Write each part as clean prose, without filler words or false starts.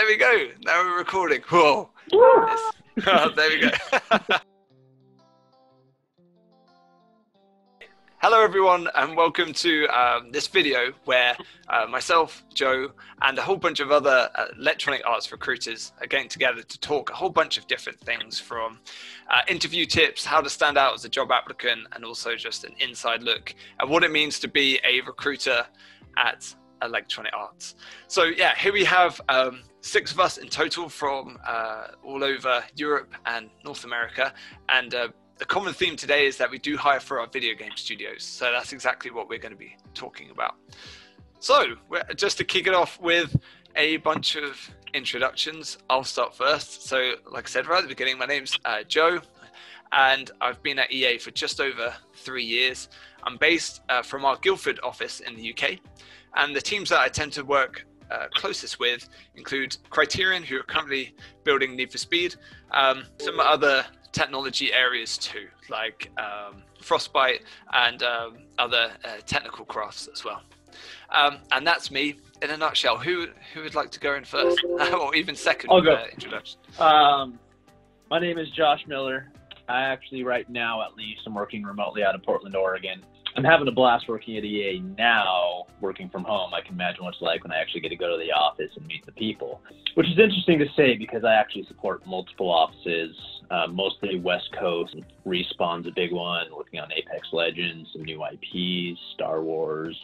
there we go. Now we're recording. Whoa. Yes. Oh, there we go. Hello everyone, and welcome to this video where myself, Joe, and a whole bunch of other electronic arts recruiters are getting together to talk a whole bunch of different things, from interview tips, how to stand out as a job applicant, and also just an inside look at what it means to be a recruiter at Electronic Arts. So yeah, here we have 6 of us in total from all over Europe and North America, and the common theme today is that we do hire for our video game studios. So that's exactly what we're going to be talking about. So just to kick it off with a bunch of introductions, I'll start first. So like I said right at the beginning, my name's Joe, and I've been at EA for just over 3 years. I'm based from our Guildford office in the UK, and the teams that I tend to work closest with include Criterion, who are currently building Need for Speed, some other technology areas too, like Frostbite and other technical crafts as well. And that's me in a nutshell. Who would like to go in first, or even second? I'll go. Introduction. My name is Josh Miller. I actually, right now at least, I'm working remotely out of Portland, Oregon. I'm having a blast working at EA now, working from home. I can imagine what it's like when I actually get to go to the office and meet the people, which is interesting to say because I actually support multiple offices, mostly West Coast. Respawn's a big one, working on Apex Legends, some new IPs, Star Wars.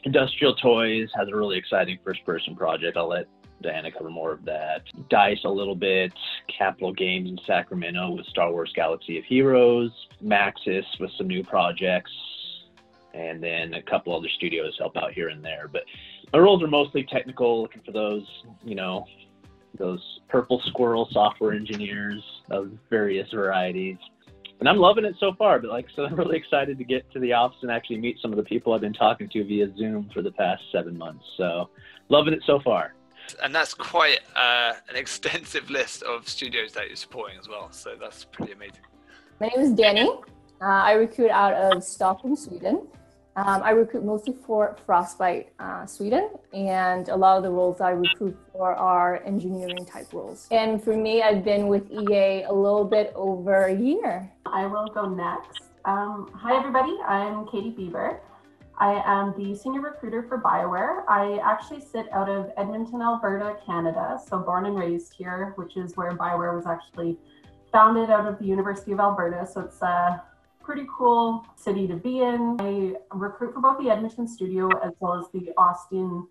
Industrial Toys has a really exciting first-person project. I'll let Diana cover more of that. DICE a little bit, Capital Games in Sacramento with Star Wars Galaxy of Heroes, Maxis with some new projects, and then a couple other studios help out here and there. But my roles are mostly technical, looking for those, you know, those purple squirrel software engineers of various varieties. And I'm loving it so far, but like I said, I'm really excited to get to the office and actually meet some of the people I've been talking to via Zoom for the past 7 months. So loving it so far. And that's quite an extensive list of studios that you're supporting as well. So that's pretty amazing. My name is Danny. I recruit out of Stockholm, Sweden. I recruit mostly for Frostbite, Sweden, and a lot of the roles I recruit for are engineering type roles. And for me, I've been with EA a little bit over a year. I will go next. Hi everybody, I'm Katie Bieber. I am the senior recruiter for BioWare. I actually sit out of Edmonton, Alberta, Canada, so born and raised here, which is where BioWare was actually founded out of the University of Alberta. So it's a pretty cool city to be in. I recruit for both the Edmonton studio as well as the Austin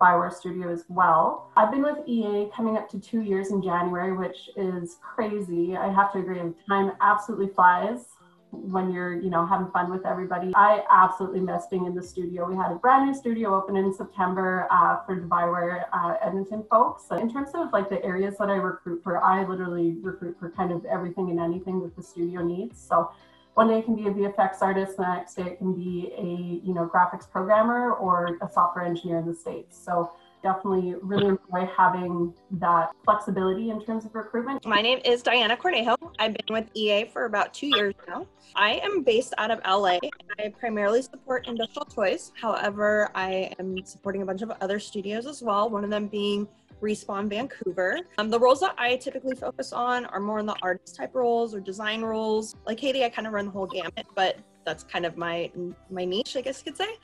BioWare studio as well. I've been with EA coming up to 2 years in January, which is crazy. I have to agree, time absolutely flies when you're, you know, having fun with everybody. I absolutely miss being in the studio. We had a brand new studio open in September for the BioWare Edmonton folks. So in terms of like the areas that I recruit for, I literally recruit for kind of everything and anything that the studio needs. So one day it can be a VFX artist, the next day it can be a, you know, graphics programmer or a software engineer in the States. So definitely really enjoy having that flexibility in terms of recruitment. My name is Diana Cornejo. I've been with EA for about 2 years now. I am based out of LA. I primarily support Industrial Toys. However, I am supporting a bunch of other studios as well, one of them being Respawn Vancouver. The roles that I typically focus on are more in the artist type roles or design roles. Like Katie, I kind of run the whole gamut, but that's kind of my niche, I guess you could say,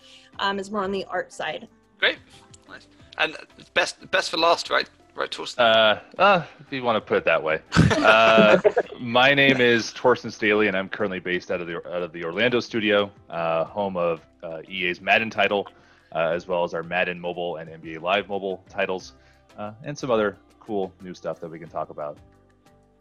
is more on the art side. Great. Nice. And best for last, right? Right, Torsten? If you want to put it that way. My name is Torsten Staley, and I'm currently based out of the Orlando studio, home of EA's Madden title, as well as our Madden mobile and NBA Live mobile titles, and some other cool new stuff that we can talk about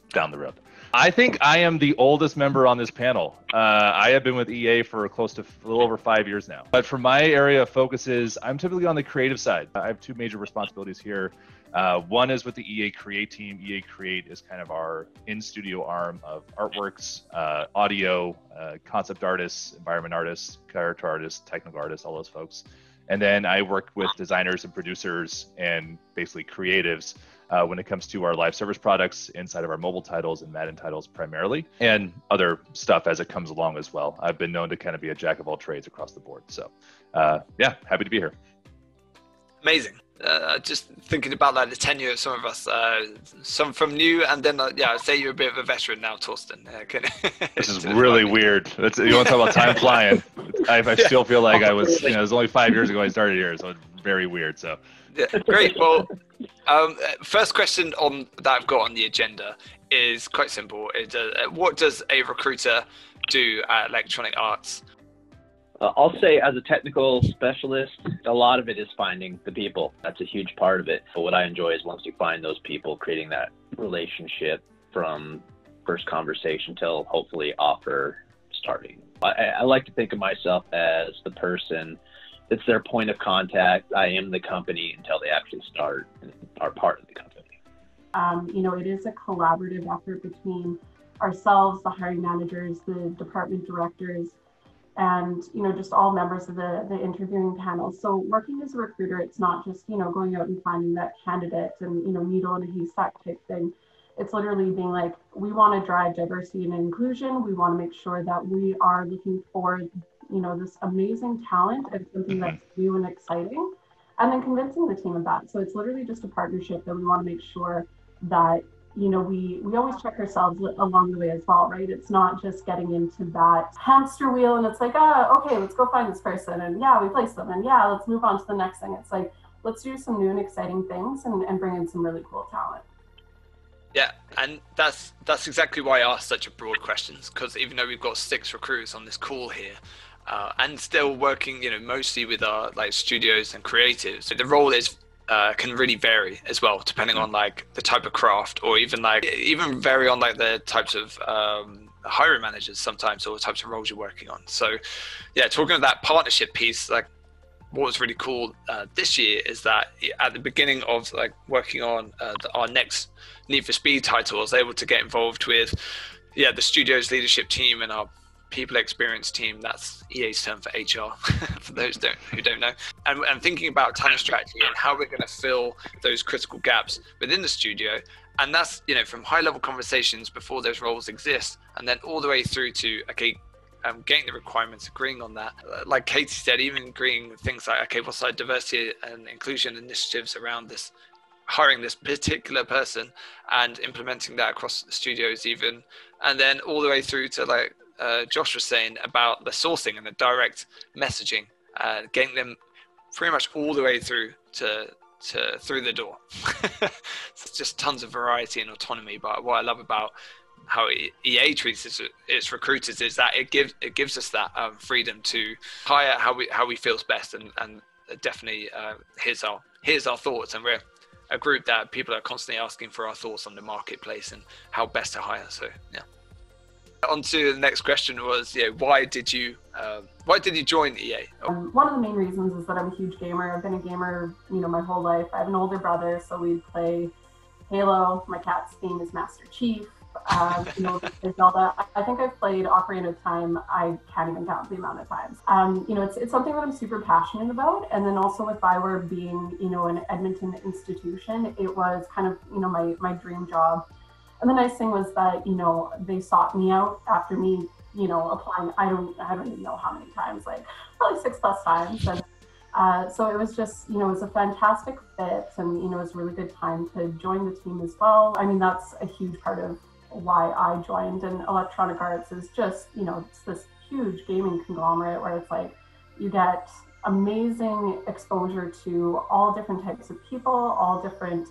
down the road. I think I am the oldest member on this panel. I have been with EA for close to a little over 5 years now. But for my area of focus is I'm typically on the creative side. I have 2 major responsibilities here. One is with the EA Create team. EA Create is kind of our in-studio arm of artworks, audio, concept artists, environment artists, character artists, technical artists, all those folks. And then I work with designers and producers and basically creatives when it comes to our live service products inside of our mobile titles and Madden titles primarily, and other stuff as it comes along as well. I've been known to kind of be a jack of all trades across the board. So yeah, happy to be here. Amazing. just thinking about like the tenure of some of us, some from new, and then I'd say you're a bit of a veteran now, Torsten. This is really weird. You want to talk about time flying? I still feel like I was, it was only 5 years ago I started here, so it's very weird. So yeah, great. Well, first question that I've got on the agenda is quite simple. What does a recruiter do at Electronic Arts? I'll say as a technical specialist, a lot of it is finding the people. That's a huge part of it. But what I enjoy is once you find those people, creating that relationship from first conversation till hopefully offer starting. I like to think of myself as the person that's their point of contact. I am the company until they actually start and are part of the company. It is a collaborative effort between ourselves, the hiring managers, the department directors, and just all members of the interviewing panel. So working as a recruiter, it's not just going out and finding that candidate and needle in a haystack type thing. It's literally being like, we want to drive diversity and inclusion. We want to make sure that we are looking for this amazing talent and something that's new and exciting, and then convincing the team of that. So it's literally just a partnership that we want to make sure that we always check ourselves along the way as well, right? It's not just getting into that hamster wheel and it's like, okay, let's go find this person, and we place them, and let's move on to the next thing. It's like, let's do some new and exciting things and bring in some really cool talent. Yeah, and that's exactly why I asked such a broad questions, because even though we've got 6 recruiters on this call here, and still working, mostly with our studios and creatives, so the role is can really vary as well, depending on the type of craft, or even vary on the types of hiring managers sometimes, or the types of roles you're working on. So yeah, talking about that partnership piece, what was really cool this year is that at the beginning of working on our next Need for Speed title, I was able to get involved with the studio's leadership team and our people experience team. That's EA's term for HR, for those who don't know. And thinking about talent strategy and how we're going to fill those critical gaps within the studio. And that's, from high level conversations before those roles exist, and then all the way through to, getting the requirements, agreeing on that. Like Katie said, even agreeing things like, what's our diversity and inclusion initiatives around this, hiring this particular person and implementing that across the studios even. And then all the way through to Josh was saying about the sourcing and the direct messaging, getting them pretty much all the way through to through the door. It's just tons of variety and autonomy. But what I love about how EA treats its recruiters is that it gives us that freedom to hire how we feels best, and definitely here's our thoughts, and we're a group that people are constantly asking for our thoughts on the marketplace and how best to hire. So yeah. On to the next question was, why did you join EA? One of the main reasons is that I'm a huge gamer. I've been a gamer, my whole life. I have an older brother, so we play Halo. My cat's name is Master Chief. Zelda. I think I've played Ocarina of Time. I can't even count the amount of times. It's something that I'm super passionate about. And then also with BioWare being, an Edmonton institution, it was kind of, my dream job. And the nice thing was that, they sought me out after me, applying. I don't even know how many times, probably 6+ times. And so it was just, it was a fantastic fit, and, it was a really good time to join the team as well. I mean, that's a huge part of why I joined. And Electronic Arts is just, it's this huge gaming conglomerate where it's you get amazing exposure to all different types of people, all different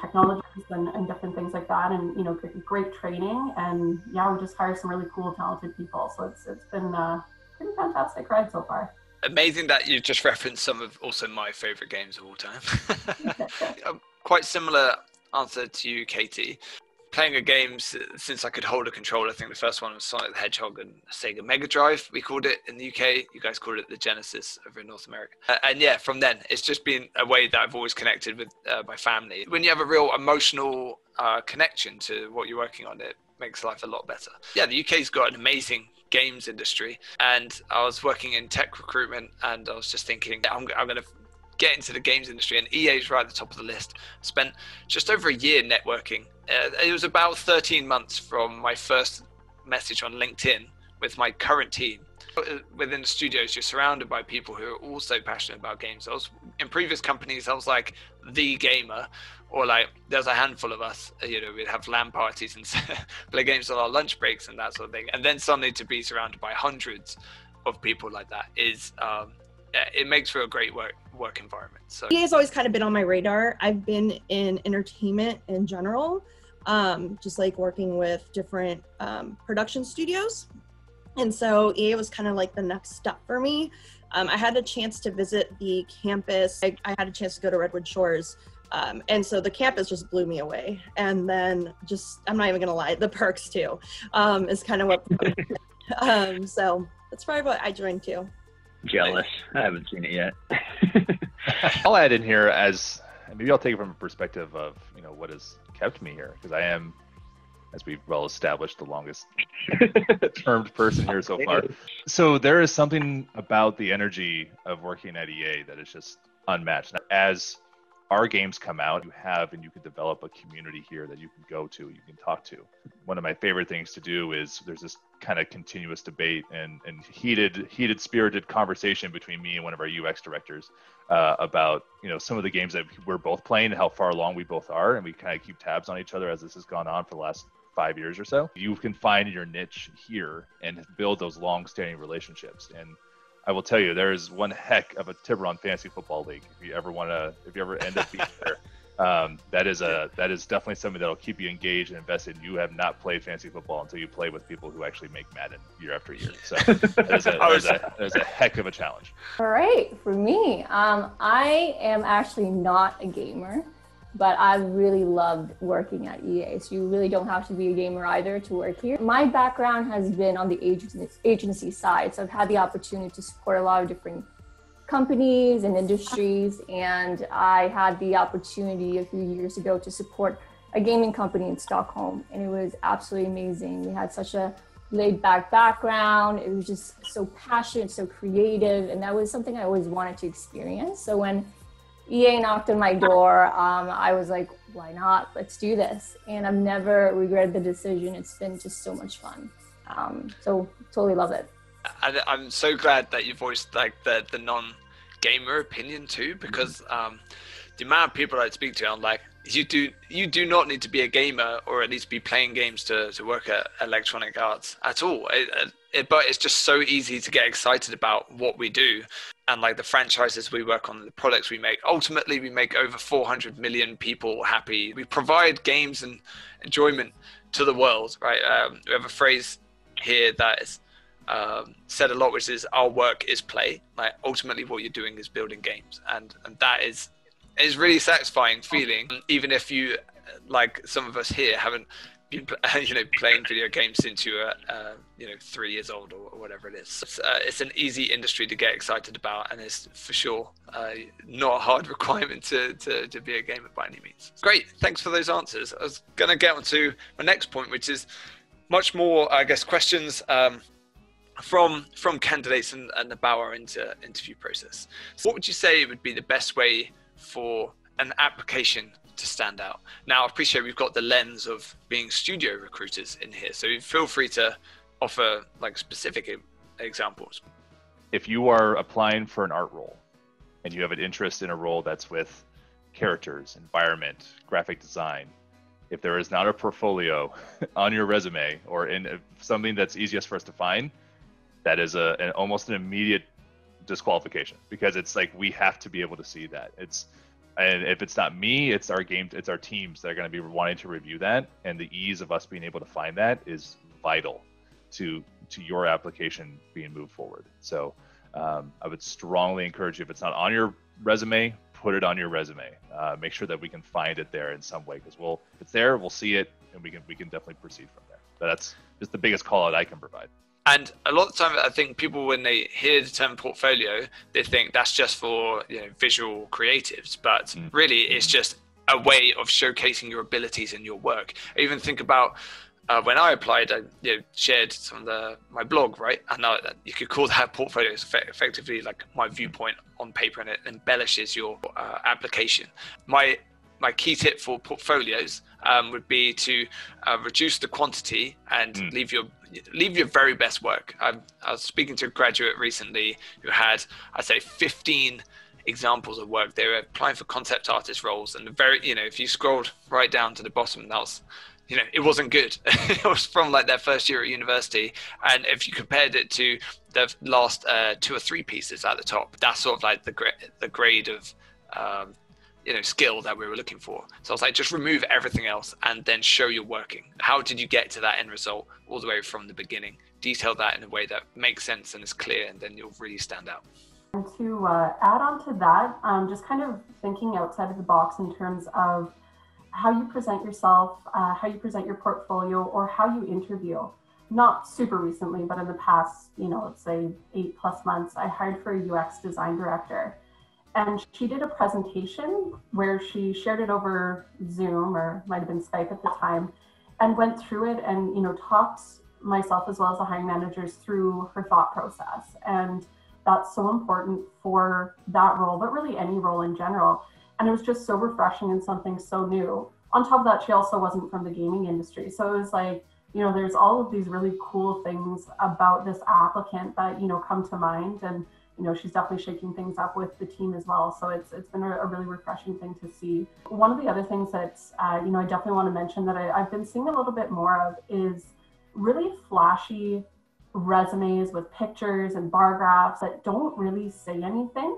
technologies and different things like that, and great training, and we just hire some really cool, talented people. So it's been a pretty fantastic ride so far. Amazing that you just referenced some of also my favorite games of all time. Quite similar answer to you, Katie. Playing a game since I could hold a controller. I think the first one was Sonic the Hedgehog and Sega Mega Drive. We called it in the UK. You guys called it the Genesis over in North America. And from then, it's just been a way that I've always connected with my family. When you have a real emotional connection to what you're working on, it makes life a lot better. Yeah, the UK's got an amazing games industry. And I was working in tech recruitment, and I was just thinking, I'm going to get into the games industry, and EA is right at the top of the list. Spent just over a year networking. It was about 13 months from my first message on LinkedIn with my current team Within studios, you're surrounded by people who are also passionate about games. In previous companies, I was like the gamer, or like there's a handful of us, you know, we'd have LAN parties and play games on our lunch breaks and that sort of thing. And then suddenly to be surrounded by hundreds of people like that is, it makes for a great work environment. So EA has always kind of been on my radar. I've been in entertainment in general, just like working with different production studios. And so EA was kind of like the next step for me. I had a chance to visit the campus. I had a chance to go to Redwood Shores. And so the campus just blew me away. And then just, I'm not even gonna lie, the perks too, is kind of what, so that's probably what I joined too. Jealous. I haven't seen it yet. I'll add in here maybe I'll take it from a perspective of, you know, what has kept me here, because I am, as we've well established, the longest termed person here so far. So there is something about the energy of working at EA that is just unmatched. As our games come out, you can develop a community here that you can go to, you can talk to. One of my favorite things to do is there's this kind of continuous debate and heated spirited conversation between me and one of our UX directors about, you know, some of the games that we're both playing and how far along we both are, and we kind of keep tabs on each other as this has gone on for the last 5 years or so. You can find your niche here and build those long-standing relationships. And I will tell you, there is one heck of a Tiburon Fantasy Football League. If you ever end up being there, that is definitely something that'll keep you engaged and invested. You have not played fantasy football until you play with people who actually make Madden year after year. So that is a heck of a challenge. All right, for me, I am actually not a gamer, but I really loved working at EA. So you really don't have to be a gamer either to work here. My background has been on the agency side. So I've had the opportunity to support a lot of different companies and industries. And I had the opportunity a few years ago to support a gaming company in Stockholm. And it was absolutely amazing. We had such a laid back background. It was just so passionate, so creative. And that was something I always wanted to experience. So when EA knocked on my door, I was like, why not? Let's do this. And I've never regretted the decision. It's been just so much fun. So totally love it. And I'm so glad that you voiced like the non-gamer opinion too, because the amount of people I speak to, I'm like, you do not need to be a gamer or at least be playing games to work at Electronic Arts at all. But it's just so easy to get excited about what we do. And like the franchises we work on, the products we make, ultimately we make over 400 million people happy. We provide games and enjoyment to the world, right? We have a phrase here that is said a lot, which is our work is play. Like ultimately what you're doing is building games. And that is really satisfying feeling, even if you, like some of us here, haven't been playing video games since you were 3 years old or whatever it is. It's an easy industry to get excited about, and it's for sure not a hard requirement to be a gamer by any means. Great, thanks for those answers. I was going to get on to my next point, which is much more, I guess, questions from candidates and about our interview process. So what would you say would be the best way for an application to stand out? Now, I appreciate we've got the lens of being studio recruiters in here, so feel free to offer like specific examples. If you are applying for an art role and you have an interest in a role that's with characters, environment, graphic design, if there is not a portfolio on your resume or in something that's easiest for us to find, that is almost an immediate disqualification, because it's like we have to be able to see that. And if it's not me, it's our teams that are going to be wanting to review that, and the ease of us being able to find that is vital to your application being moved forward. So I would strongly encourage you, if it's not on your resume, put it on your resume. Make sure that we can find it there in some way, because if it's there, we'll see it, and we can definitely proceed from there. But that's just the biggest call out I can provide. And a lot of the time, I think people, when they hear the term portfolio, they think that's just for visual creatives. But really, it's just a way of showcasing your abilities in your work. I even think about when I applied, I shared some of my blog, right? And you could call that portfolio. It's effectively like my viewpoint on paper, and it embellishes your application. My key tip for portfolios, would be to reduce the quantity and leave your very best work. I was speaking to a graduate recently who had, I'd say, 15 examples of work. They were applying for concept artist roles, and if you scrolled right down to the bottom, that was, it wasn't good. It was from like their first year at university, and if you compared it to the last 2 or 3 pieces at the top, that's sort of like the grade of skill that we were looking for. So I was like, just remove everything else and then show you're working. How did you get to that end result all the way from the beginning? Detail that in a way that makes sense and is clear, and then you'll really stand out. And to add on to that, just kind of thinking outside of the box in terms of how you present yourself, how you present your portfolio, or how you interview. Not super recently, but in the past, let's say 8+ months, I hired for a UX design director. And she did a presentation where she shared it over Zoom, or might have been Skype at the time, and went through it and, talked myself as well as the hiring managers through her thought process. And that's so important for that role, but really any role in general. And it was just so refreshing and something so new. On top of that, she also wasn't from the gaming industry. So it was like, there's all of these really cool things about this applicant that, come to mind. And, she's definitely shaking things up with the team as well. So it's been a really refreshing thing to see. One of the other things that, I definitely want to mention that I've been seeing a little bit more of is really flashy resumes with pictures and bar graphs that don't really say anything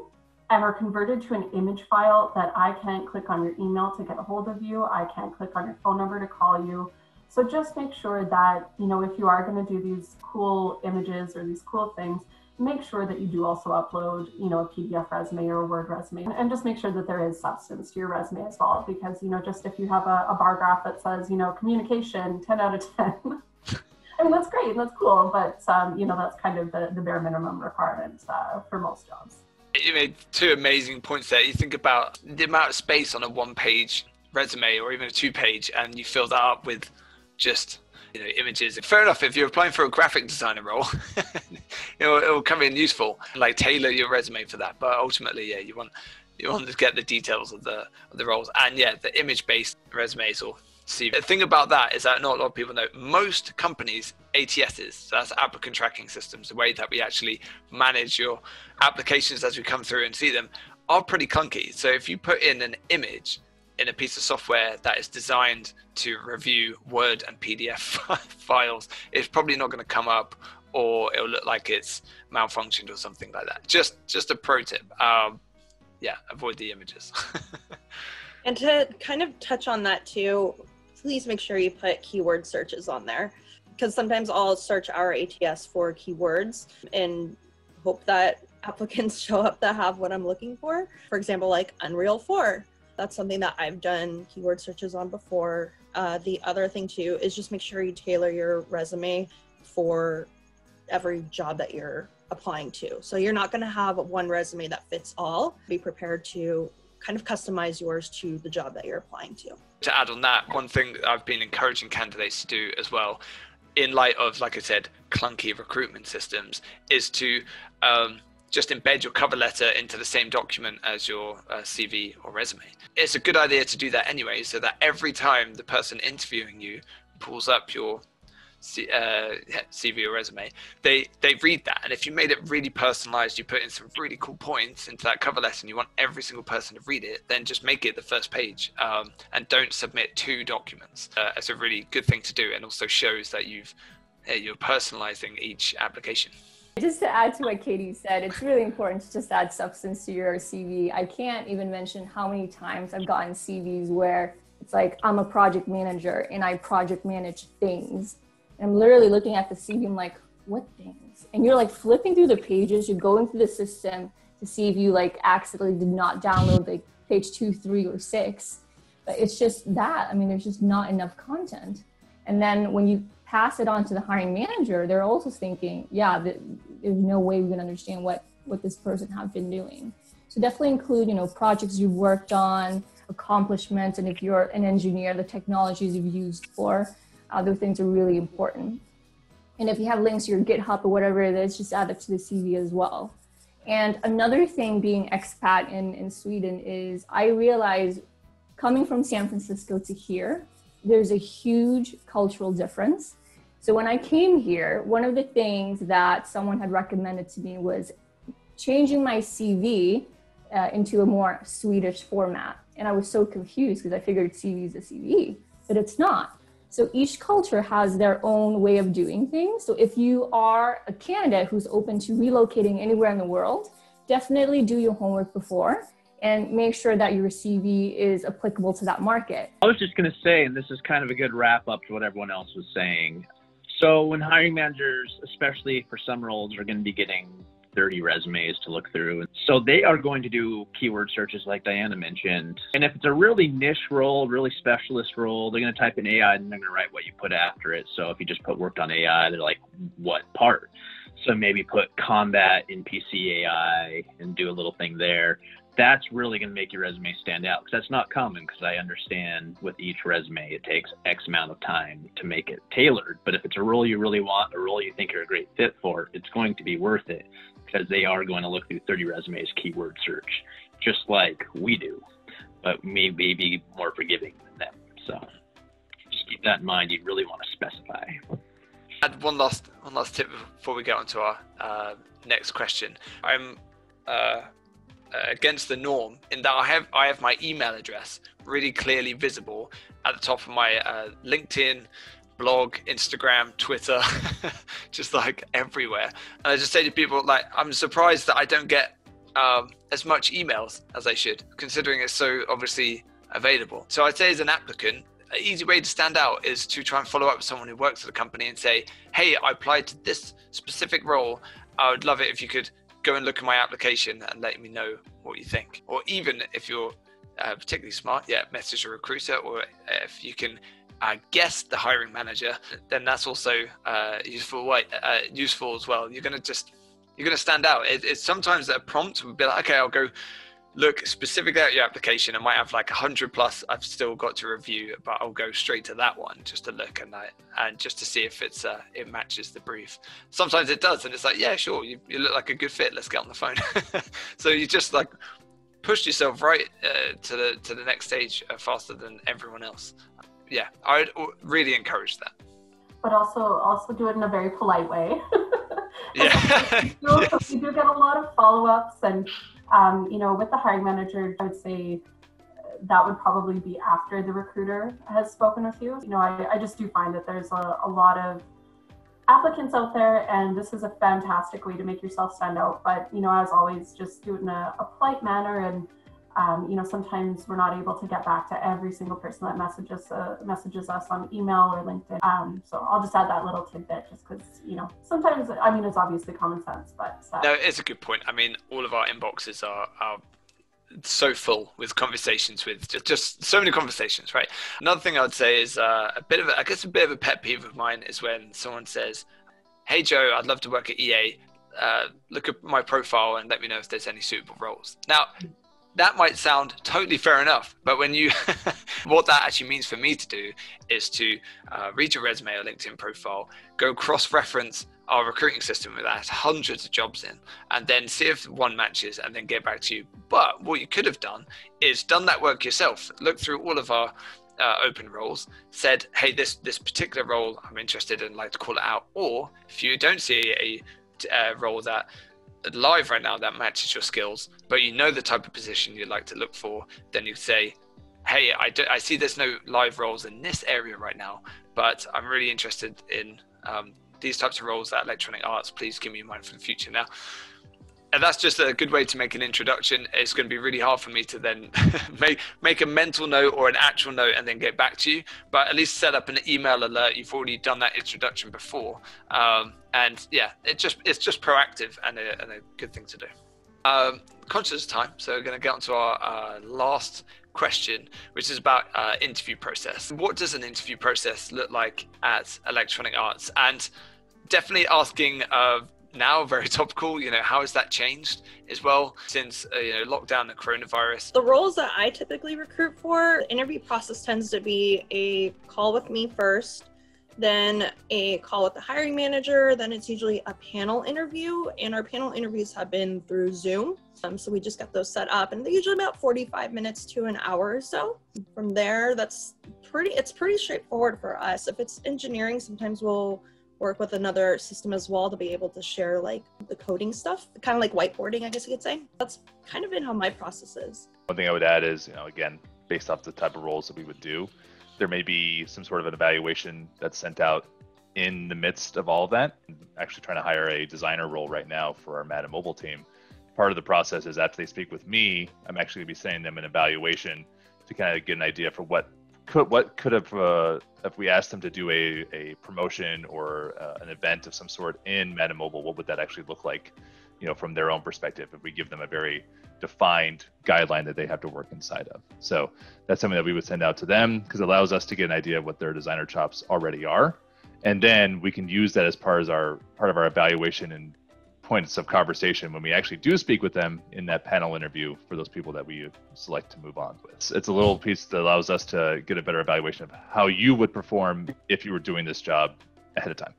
and are converted to an image file that I can't click on your email to get a hold of you. I can't click on your phone number to call you. So just make sure that, if you are going to do these cool images or these cool things, make sure that you do also upload, a PDF resume or a Word resume, and just make sure that there is substance to your resume as well. Because, just if you have a bar graph that says, communication, 10 out of 10, I mean, that's great, that's cool, but, that's kind of the bare minimum requirement for most jobs. You made 2 amazing points there. You think about the amount of space on a 1-page resume or even a 2-page, and you fill that up with just images. Fair enough, if you're applying for a graphic designer role, it'll come in useful, like tailor your resume for that. But ultimately, you want to get the details of the roles, and the image-based resumes or CV. The thing about that is that not a lot of people know. Most companies, ATSs, so that's applicant tracking systems, the way that we actually manage your applications as we come through and see them, are pretty clunky. So if you put in an image in a piece of software that is designed to review Word and PDF files, it's probably not going to come up, or it'll look like it's malfunctioned or something like that. Just a pro tip. Avoid the images. And to kind of touch on that too, please make sure you put keyword searches on there, because sometimes I'll search our ATS for keywords and hope that applicants show up that have what I'm looking for. For example, like Unreal 4. That's something that I've done keyword searches on before. The other thing too is just make sure you tailor your resume for every job that you're applying to. So you're not going to have one resume that fits all. Be prepared to kind of customize yours to the job that you're applying to. To add on that, one thing that I've been encouraging candidates to do as well, in light of, like I said, clunky recruitment systems, is to just embed your cover letter into the same document as your CV or resume. It's a good idea to do that anyway, so that every time the person interviewing you pulls up your CV or resume, they read that. And if you made it really personalized, you put in some really cool points into that cover letter and you want every single person to read it, then just make it the first page, and don't submit 2 documents. It's a really good thing to do, and also shows that you're personalizing each application. Just to add to what Katie said, it's really important to just add substance to your CV. I can't even mention how many times I've gotten CVs where it's like, I'm a project manager and I project manage things. And I'm literally looking at the CV, I'm like, what things? And you're like flipping through the pages, you're going through the system to see if you like accidentally did not download like page 2, 3, or 6. But it's just that, I mean, there's just not enough content. And then when you pass it on to the hiring manager, they're also thinking, there's no way we can understand what this person have been doing. So definitely include, projects you've worked on, accomplishments, and if you're an engineer, the technologies you've used for. Other things are really important. And if you have links to your GitHub or whatever it is, just add it to the CV as well. And another thing being expat in Sweden is I realized coming from San Francisco to here, there's a huge cultural difference. So when I came here, one of the things that someone had recommended to me was changing my CV into a more Swedish format. And I was so confused because I figured CV is a CV, but it's not. So each culture has their own way of doing things. So if you are a candidate who's open to relocating anywhere in the world, definitely do your homework before and make sure that your CV is applicable to that market. I was just going to say, and this is kind of a good wrap up to what everyone else was saying. So when hiring managers, especially for some roles, are going to be getting 30 resumes to look through. So they are going to do keyword searches like Diana mentioned. And if it's a really niche role, really specialist role, they're going to type in AI and they're going to write what you put after it. So if you just put worked on AI, they're like, what part? So maybe put combat in PC AI and do a little thing there. That's really going to make your resume stand out, because that's not common, because I understand with each resume, it takes X amount of time to make it tailored. But if it's a role you really want, a role you think you're a great fit for, it's going to be worth it, because they are going to look through 30 resumes, keyword search, just like we do, but maybe be more forgiving than them. So just keep that in mind. You really want to specify. And one last tip before we get on to our next question. I'm against the norm in that I have my email address really clearly visible at the top of my LinkedIn, blog, Instagram, Twitter, just like everywhere. And I just say to people, like, I'm surprised that I don't get as much emails as I should, considering it's so obviously available. So I'd say as an applicant, an easy way to stand out is to try and follow up with someone who works at a company and say, hey, I applied to this specific role. I would love it if you could go and look at my application and let me know what you think. Or even if you're particularly smart, message a recruiter, or if you can guess the hiring manager, then that's also useful as well. You're gonna stand out. It's sometimes a prompt would be like, okay, I'll go look specifically at your application. I might have like 100 plus I've still got to review, but I'll go straight to that one just to look and just to see if it matches the brief. Sometimes it does, and it's like, yeah, sure, you look like a good fit. Let's get on the phone. So you just like push yourself right to the next stage faster than everyone else. Yeah, I would really encourage that. But also do it in a very polite way. Yeah. You do get a lot of follow-ups, and with the hiring manager, I would say that would probably be after the recruiter has spoken with you. I just do find that there's a lot of applicants out there, and this is a fantastic way to make yourself stand out. But, as always, just do it in a polite manner. And, sometimes we're not able to get back to every single person that messages us on email or LinkedIn. So I'll just add that little tidbit just because, sometimes, it's obviously common sense, but. No, it's a good point. I mean, all of our inboxes are so full with conversations, with just so many conversations, right? Another thing I'd say is a bit of a pet peeve of mine is when someone says, hey, Joe, I'd love to work at EA. Look at my profile and let me know if there's any suitable roles. Now, that might sound totally fair enough, but when you, what that actually means for me to do is to read your resume or LinkedIn profile, go cross-reference our recruiting system with that hundreds of jobs in, and then see if one matches and then get back to you. But what you could have done is done that work yourself, look through all of our open roles, said, hey, this particular role I'm interested in, like to call it out. Or if you don't see a role that live right now that matches your skills, but you know the type of position you'd like to look for, then you say, hey, I see there's no live roles in this area right now, but I'm really interested in these types of roles at Electronic Arts. Please keep me in mind for the future. Now, and that's just a good way to make an introduction. It's going to be really hard for me to then make a mental note or an actual note and then get back to you, but at least set up an email alert. You've already done that introduction before. And yeah, it's just proactive and a good thing to do. Conscious of time, so we're going to get on to our last question, which is about interview process. What does an interview process look like at Electronic Arts? And definitely asking now, very topical, how has that changed as well since lockdown and coronavirus? The roles that I typically recruit for, the interview process tends to be a call with me first, then a call with the hiring manager, then it's usually a panel interview, and our panel interviews have been through Zoom. So we just got those set up, and they're usually about 45 minutes to an hour or so. From there, that's it's pretty straightforward for us. If it's engineering, sometimes we'll work with another system as well to be able to share like the coding stuff, kind of like whiteboarding, I guess you could say. That's kind of been how my process is. One thing I would add is, again, based off the type of roles that we would do, there may be some sort of an evaluation that's sent out in the midst of all of that. I'm actually trying to hire a designer role right now for our Mad and Mobile team. Part of the process is after they speak with me, I'm actually going to be sending them an evaluation to kind of get an idea for what could have, if we asked them to do a promotion or an event of some sort in Mad and Mobile, what would that actually look like, from their own perspective, if we give them a very defined guideline that they have to work inside of. So that's something that we would send out to them, because it allows us to get an idea of what their designer chops already are. And then we can use that as part of our evaluation and points of conversation when we actually do speak with them in that panel interview for those people that we select to move on with. It's a little piece that allows us to get a better evaluation of how you would perform if you were doing this job ahead of time.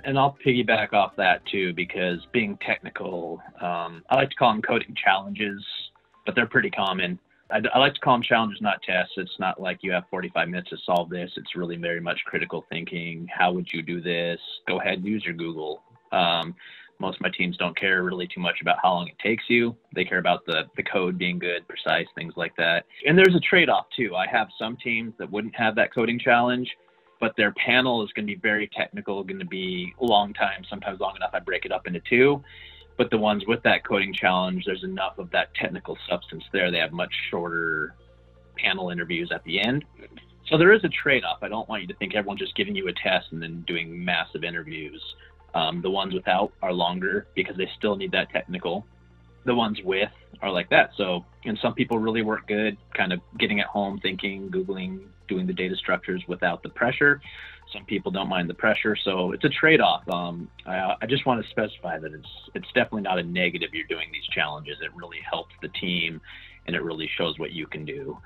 And I'll piggyback off that too, because being technical, I like to call them coding challenges, but they're pretty common. I like to call them challenges, not tests. It's not like you have 45 minutes to solve this. It's really very much critical thinking. How would you do this? Go ahead and use your Google. Most of my teams don't care really too much about how long it takes you. They care about the code being good, precise, things like that. And there's a trade-off too. I have some teams that wouldn't have that coding challenge, but their panel is going to be very technical, going to be a long time, sometimes long enough I break it up into two. But the ones with that coding challenge, there's enough of that technical substance there. They have much shorter panel interviews at the end. So there is a trade-off. I don't want you to think everyone's just giving you a test and then doing massive interviews. The ones without are longer because they still need that technical. The ones with are like that. So, and some people really work good kind of getting at home, thinking, Googling, doing the data structures without the pressure. Some people don't mind the pressure. So it's a trade-off. I just want to specify that it's definitely not a negative you're doing these challenges. It really helps the team and it really shows what you can do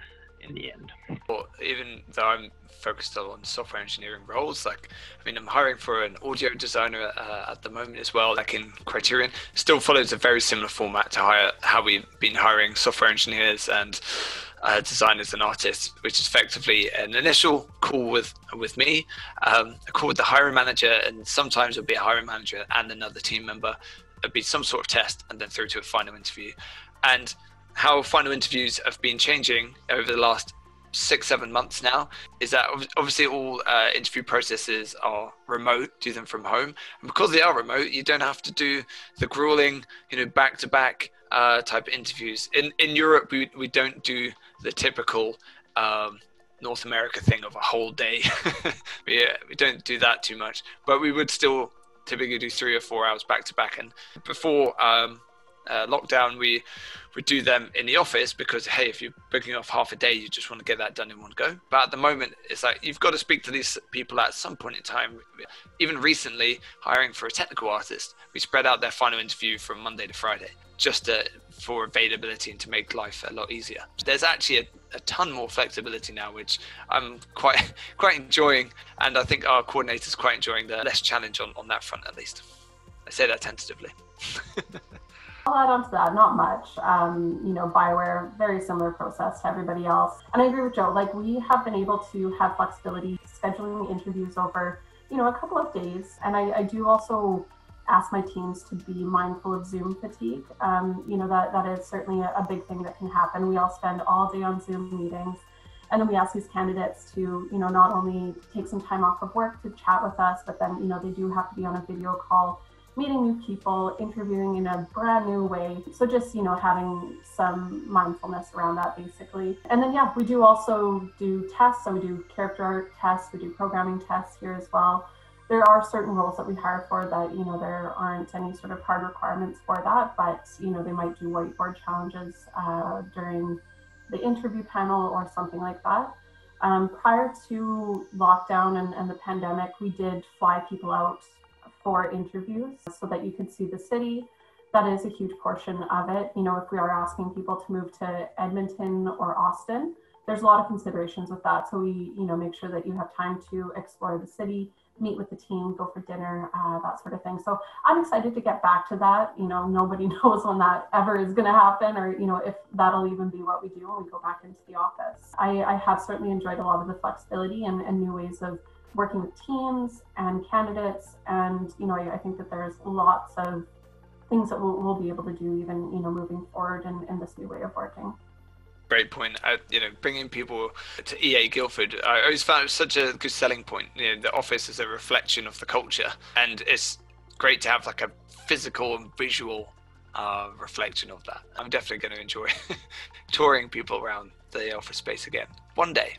in the end. Well, even though I'm focused on software engineering roles, I'm hiring for an audio designer at the moment as well, like in Criterion. Still follows a very similar format to how we've been hiring software engineers and designers and artists, which is effectively an initial call with me, a call with the hiring manager, and sometimes it'll be a hiring manager and another team member. It'll be some sort of test and then through to a final interview. And how final interviews have been changing over the last 6-7 months now is that obviously all interview processes are remote, do them from home. And because they are remote, you don't have to do the grueling, back-to-back type interviews. In Europe, we don't do the typical North America thing of a whole day. we don't do that too much, but we would still typically do 3 or 4 hours back-to-back. And before lockdown, we would do them in the office because, hey, if you're booking off half a day, you just want to get that done in one go. But at the moment, it's like you've got to speak to these people at some point in time. Even recently, hiring for a technical artist, we spread out their final interview from Monday to Friday, just for availability and to make life a lot easier. There's actually a ton more flexibility now, which I'm quite enjoying, and I think our coordinator's quite enjoying the less challenge on that front, at least. I say that tentatively. I'll add on to that, not much. BioWare, very similar process to everybody else. And I agree with Joe, we have been able to have flexibility scheduling interviews over, a couple of days. And I do also ask my teams to be mindful of Zoom fatigue. That is certainly a big thing that can happen. We all spend all day on Zoom meetings. And then we ask these candidates to, not only take some time off of work to chat with us, but then, they do have to be on a video call, meeting new people, interviewing in a brand new way. So just, having some mindfulness around that basically. And then, we do also do tests. So we do character art tests, we do programming tests here as well. There are certain roles that we hire for that, there aren't any sort of hard requirements for that, but, they might do whiteboard challenges during the interview panel or something like that. Prior to lockdown and the pandemic, we did fly people out for interviews so that you could see the city. That is a huge portion of it. If we are asking people to move to Edmonton or Austin, there's a lot of considerations with that. So we, make sure that you have time to explore the city, meet with the team, go for dinner, that sort of thing. So I'm excited to get back to that. You know, nobody knows when that ever is going to happen, or, you know, if that'll even be what we do when we go back into the office. I have certainly enjoyed a lot of the flexibility and new ways of working with teams and candidates. And, you know, I think that there's lots of things that we'll be able to do even, you know, moving forward in this new way of working. Great point. You know, bringing people to EA Guildford, I always found it was such a good selling point. You know, the office is a reflection of the culture, and it's great to have like a physical and visual reflection of that. I'm definitely going to enjoy touring people around the office space again one day.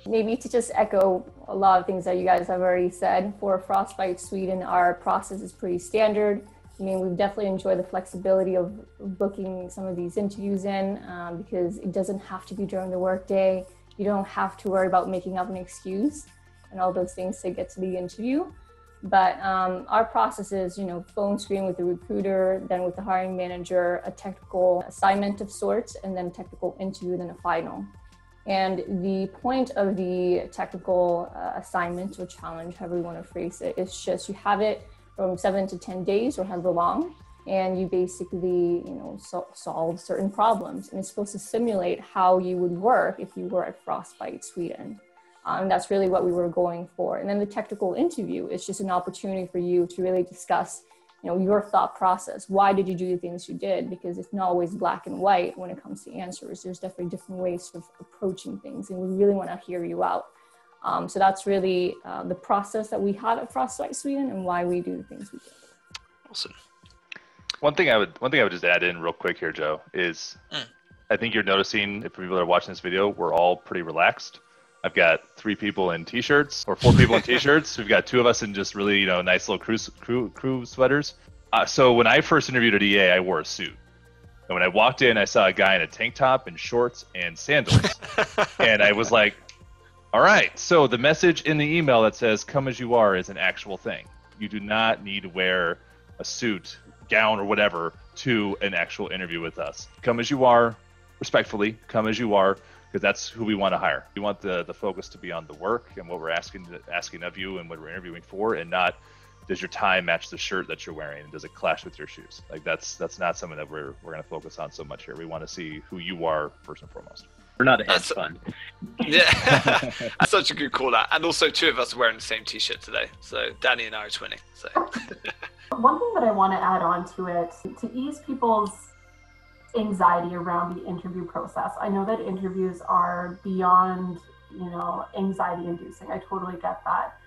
Maybe to just echo a lot of things that you guys have already said, for Frostbite Sweden, our process is pretty standard. I mean, we've definitely enjoyed the flexibility of booking some of these interviews in because it doesn't have to be during the workday. You don't have to worry about making up an excuse and all those things to get to the interview. But our process is, you know, phone screen with the recruiter, then with the hiring manager, a technical assignment of sorts, and then technical interview, then a final. And the point of the technical assignment or challenge, however you want to phrase it, is just you have it from 7 to 10 days or however long, and you basically, you know, solve certain problems. And it's supposed to simulate how you would work if you were at Frostbite Sweden. And that's really what we were going for. And then the technical interview is just an opportunity for you to really discuss, you know, your thought process. Why did you do the things you did? Because it's not always black and white when it comes to answers. There's definitely different ways of approaching things, and we really want to hear you out. So that's really the process that we had at Frostbite Sweden and why we do the things we do. Awesome. One thing I would just add in real quick here, Joe, is I think you're noticing, if people are watching this video, we're all pretty relaxed. I've got 3 people in t-shirts, or 4 people in t-shirts. We've got 2 of us in just really, you know, nice little crew sweaters. So when I first interviewed at EA, I wore a suit. And when I walked in, I saw a guy in a tank top and shorts and sandals. And I was like, all right, so the message in the email that says "come as you are" is an actual thing. You do not need to wear a suit, gown, or whatever to an actual interview with us. Come as you are, respectfully, come as you are, because that's who we want to hire. We want the focus to be on the work and what we're asking of you and what we're interviewing for, and not does your tie match the shirt that you're wearing and does it clash with your shoes. Like that's not something that we're going to focus on so much here. We want to see who you are first and foremost. We're not a hedge fund. Yeah, that's such a good call out. And also 2 of us are wearing the same t-shirt today. So Danny and I are twinning. So one thing that I want to add on to it, to ease people's anxiety around the interview process. I know that interviews are beyond, you know, anxiety inducing. I totally get that.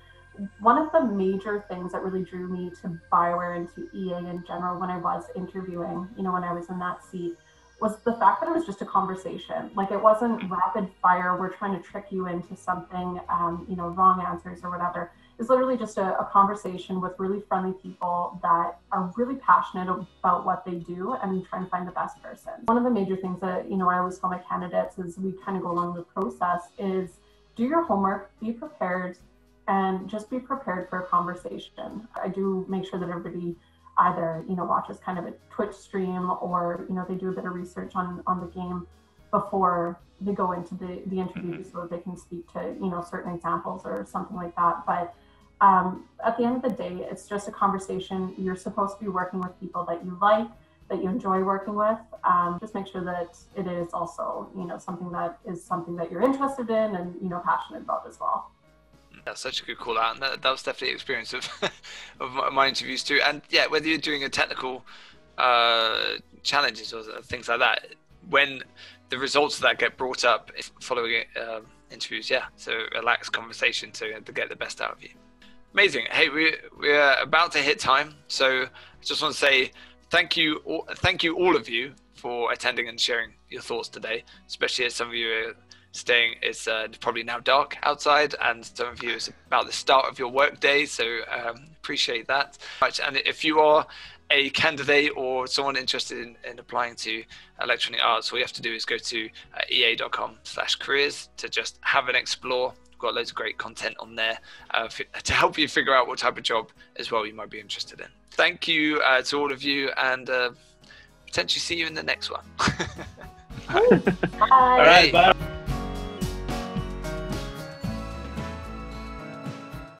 One of the major things that really drew me to BioWare and to EA in general when I was interviewing, you know, when I was in that seat, was the fact that it was just a conversation. Like, it wasn't rapid fire, we're trying to trick you into something, you know, wrong answers or whatever. It's literally just a conversation with really friendly people that are really passionate about what they do and trying to find the best person. One of the major things that, you know, I always tell my candidates as we kind of go along the process is do your homework, be prepared, and just be prepared for a conversation. I do make sure that everybody either, you know, watches kind of a Twitch stream or, you know, they do a bit of research on the game before they go into the interview so that they can speak to, you know, certain examples or something like that. But at the end of the day, it's just a conversation. You're supposed to be working with people that you like, that you enjoy working with. Just make sure that it is also, you know, something that you're interested in and, you know, passionate about as well. That's such a good call out, and that was definitely an experience of my interviews too. And yeah, whether you're doing a technical challenges or things like that, when the results of that get brought up following interviews, yeah, so relaxed conversation to get the best out of you. Amazing. Hey, we're about to hit time, so I just want to say thank you all of you for attending and sharing your thoughts today, especially as some of you are staying. It's probably now dark outside, and some of you it's about the start of your work day, so appreciate that. And if you are a candidate or someone interested in applying to electronic arts, all you have to do is go to ea.com/careers to just have an explore. We've got loads of great content on there to help you figure out what type of job as well you might be interested in. Thank you to all of you, and potentially see you in the next one. Bye. All right, bye.